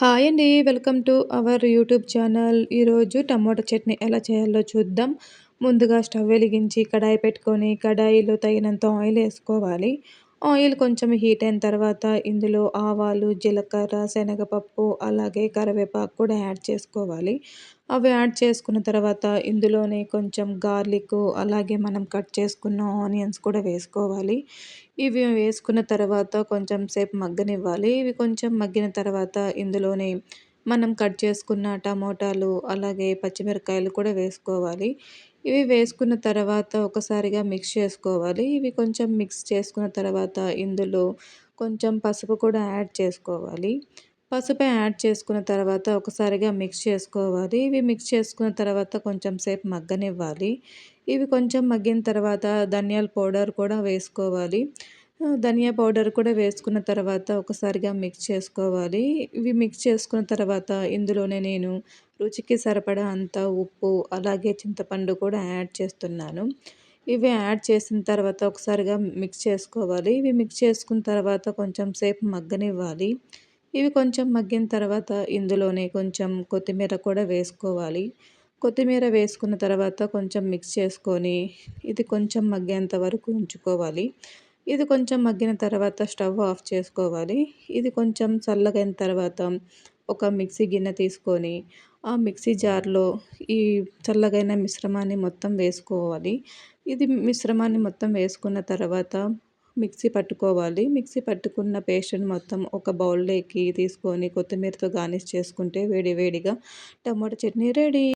Hi అండి. Welcome to our YouTube channel. ఈరోజు tomato chutney ఎలా చేయాలో చూద్దాం. ముందుగా స్టవ్ వెలిగించి కడాయి పెట్టుకొని, కడాయిలో తగినంత ఆయిల్ ఏసుకోవాలి. ఆయిల్ కొంచెం హీట్ అయిన తర్వాత ఇందులో ఆవాలు, జీలకర్ర, శనగపప్పు అలాగే కరివేపాకు కూడా యాడ్ చేసుకోవాలి. అవి యాడ్ చేసుకున్న తర్వాత ఇందులోనే కొంచెం గార్లికు అలాగే మనం కట్ చేసుకున్న ఆనియన్స్ కూడా వేసుకోవాలి. ఇవి వేసుకున్న తర్వాత కొంచెం సేపు మగ్గనివ్వాలి. ఇవి కొంచెం మగ్గిన తర్వాత ఇందులోనే మనం కట్ చేసుకున్న టమోటాలు, అలాగే పచ్చిమిరపకాయలు కూడా వేసుకోవాలి. ఇవి వేసుకున్న తర్వాత ఒకసారిగా మిక్స్ చేసుకోవాలి. ఇవి కొంచెం మిక్స్ చేసుకున్న తర్వాత ఇందులో కొంచెం పసుపు కూడా యాడ్ చేసుకోవాలి. పసుపు యాడ్ చేసుకున్న తర్వాత ఒకసారిగా మిక్స్ చేసుకోవాలి. ఇవి మిక్స్ చేసుకున్న తర్వాత కొంచెం సేపు మగ్గనివ్వాలి. ఇవి కొంచెం మగ్గిన తర్వాత ధనియాల పౌడర్ కూడా వేసుకోవాలి. ధనియా పౌడర్ కూడా వేసుకున్న తర్వాత ఒకసారిగా మిక్స్ చేసుకోవాలి. ఇవి మిక్స్ చేసుకున్న తర్వాత ఇందులోనే నేను రుచికి సరిపడా అంత ఉప్పు, అలాగే చింతపండు కూడా యాడ్ చేస్తున్నాను. ఇవి యాడ్ చేసిన తర్వాత ఒకసారిగా మిక్స్ చేసుకోవాలి. ఇవి మిక్స్ చేసుకున్న తర్వాత కొంచెం సేపు మగ్గనివ్వాలి. ఇవి కొంచెం మగ్గిన తర్వాత ఇందులోనే కొంచెం కొత్తిమీర కూడా వేసుకోవాలి. కొత్తిమీర వేసుకున్న తర్వాత కొంచెం మిక్స్ చేసుకొని ఇది కొంచెం మగ్గేంత వరకు ఉంచుకోవాలి. ఇది కొంచెం మగ్గిన తర్వాత స్టవ్ ఆఫ్ చేసుకోవాలి. ఇది కొంచెం చల్లగైన తర్వాత ఒక మిక్సీ గిన్నె తీసుకొని ఆ మిక్సీ జార్‌లో ఈ చల్లగైన మిశ్రమాన్ని మొత్తం వేసుకోవాలి. ఇది మిశ్రమాన్ని మొత్తం వేసుకున్న తర్వాత మిక్సీ పట్టుకోవాలి. మిక్సీ పట్టుకున్న పేస్ట్‌ని మొత్తం ఒక బౌల్‌లోకి తీసుకొని కొత్తిమీరతో గార్నిష్ చేసుకుంటే వేడి వేడిగా టమాటా చట్నీ రెడీ.